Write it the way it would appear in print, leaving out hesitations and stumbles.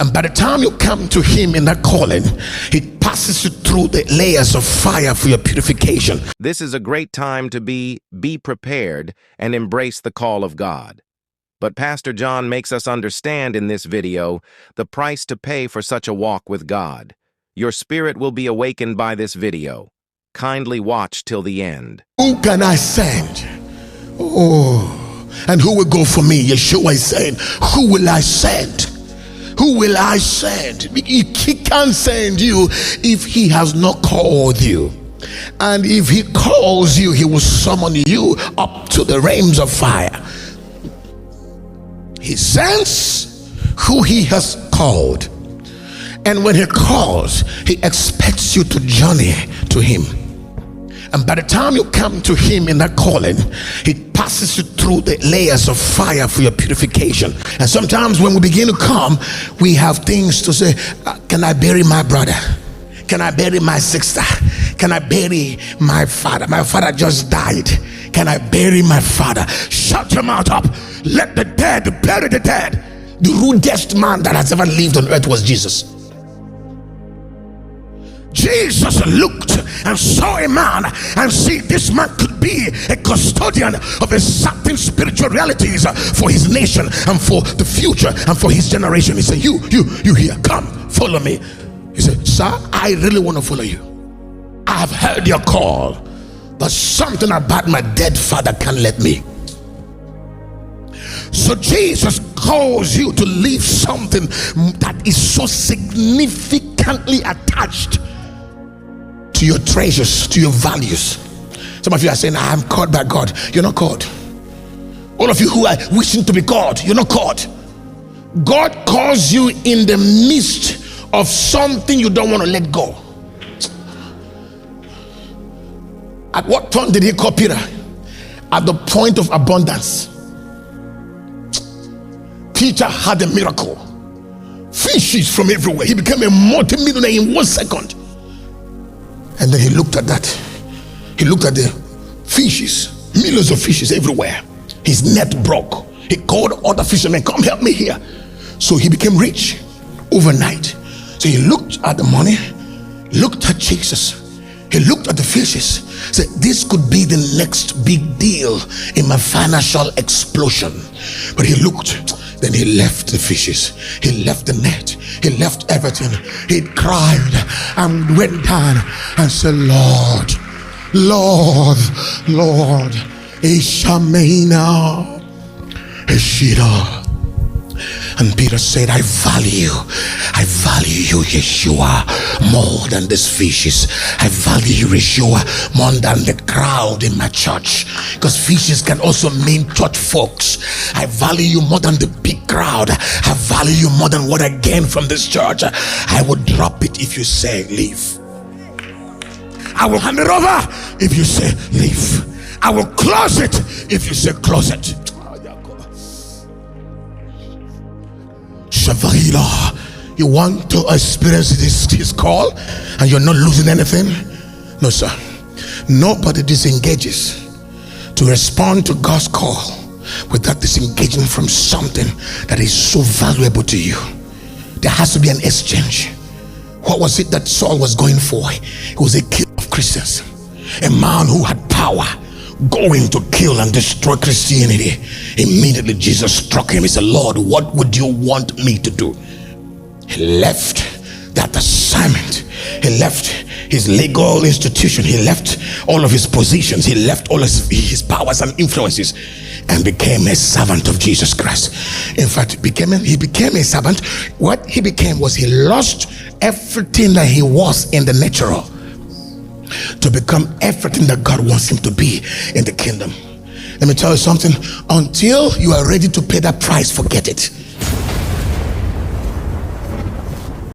And by the time you come to him in that calling, he passes you through the layers of fire for your purification. This is a great time to be prepared and embrace the call of God. But Pastor John makes us understand in this video the price to pay for such a walk with God. Your spirit will be awakened by this video. Kindly watch till the end. Who can I send? Oh, and who will go for me? Yeshua is saying, who will I send? Who will I send? He can't send you if he has not called you. And if he calls you, he will summon you up to the realms of fire. He sends who he has called. And when he calls, he expects you to journey to him. And by the time you come to him in that calling, he passes you through the layers of fire for your purification. And sometimes when we begin to come, we have things to say. Can I bury my brother? Can I bury my sister? Can I bury my father? My father just died. Can I bury my father? Shut your mouth up. Let the dead bury the dead. The rudest man that has ever lived on earth was Jesus. Jesus looked and saw a man and see this man could be a custodian of a certain spiritual realities for his nation and for the future and for his generation. He said, you here, come follow me. He said, sir, I really want to follow you. I have heard your call, but something about my dead father can't let me. So Jesus calls you to leave something that is so significantly attached to your treasures, to your values. Some of you are saying, I am called by God. You're not called. All of you who are wishing to be called, you're not called. God calls you in the midst of something you don't want to let go. At what point did he call Peter? At the point of abundance. Peter had a miracle. Fishes from everywhere. He became a multi-millionaire in 1 second. And then he looked at that. He looked at the fishes, millions of fishes everywhere. His net broke. He called other fishermen, come help me here. So he became rich overnight. So he looked at the money, looked at Jesus, he looked at the fishes, said, this could be the next big deal in my financial explosion. But he looked, then he left the fishes, he left the net, he left everything. He cried and went down and said, Lord, Lord, Lord, Ishamena, Eshida. And Peter said, I value you, Yeshua, more than these fishes. I value you, Yeshua, more than the crowd in my church, because fishes can also mean church folks. I value you more than the big crowd. I value you more than what I gain from this church. I will drop it if you say leave. I will hand it over if you say leave. I will close it if you say close it. You want to experience his call and you're not losing anything? No, sir. Nobody disengages to respond to God's call without disengaging from something that is so valuable to you. There has to be an exchange. What was it that Saul was going for? It was a kill of Christians. A man who had power going to kill and destroy Christianity. Immediately Jesus struck him. He said, Lord, what would you want me to do? He left that assignment. He left his legal institution. He left all of his positions. He left all his powers and influences and became a servant of Jesus Christ. In fact, he became a servant. What he became was he lost everything that he was in the natural to become everything that God wants him to be in the kingdom. Let me tell you something. Until you are ready to pay that price, forget it.